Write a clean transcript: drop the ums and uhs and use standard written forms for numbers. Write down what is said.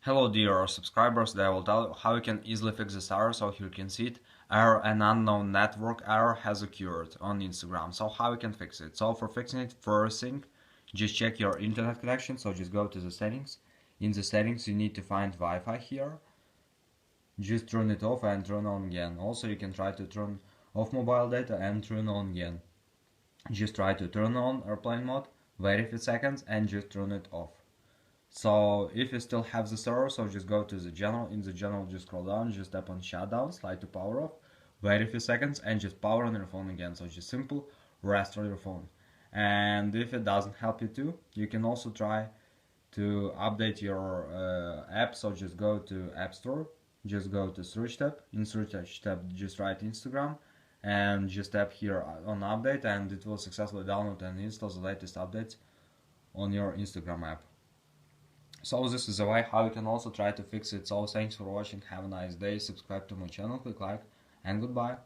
Hello dear subscribers, today I will tell you how you can easily fix this error. So here you can see it, error, an unknown network error has occurred on Instagram. So how you can fix it? So for fixing it, first thing, just check your internet connection. So just go to the settings. In the settings you need to find Wi-Fi here. Just turn it off and turn on again. Also you can try to turn off mobile data and turn on again. Just try to turn on airplane mode, wait a few seconds and just turn it off. So if you still have the server, so just go to the general, in the general just scroll down, just tap on shutdown, slide to power off, wait a few seconds and just power on your phone again. So just simple restore your phone. And if it doesn't help you too, you can also try to update your app. So just go to App Store, just go to search tab, in search tab just write Instagram and just tap here on update and it will successfully download and install the latest updates on your Instagram app. So this is a way how you can also try to fix it. So thanks for watching, have a nice day, subscribe to my channel, click like, and goodbye.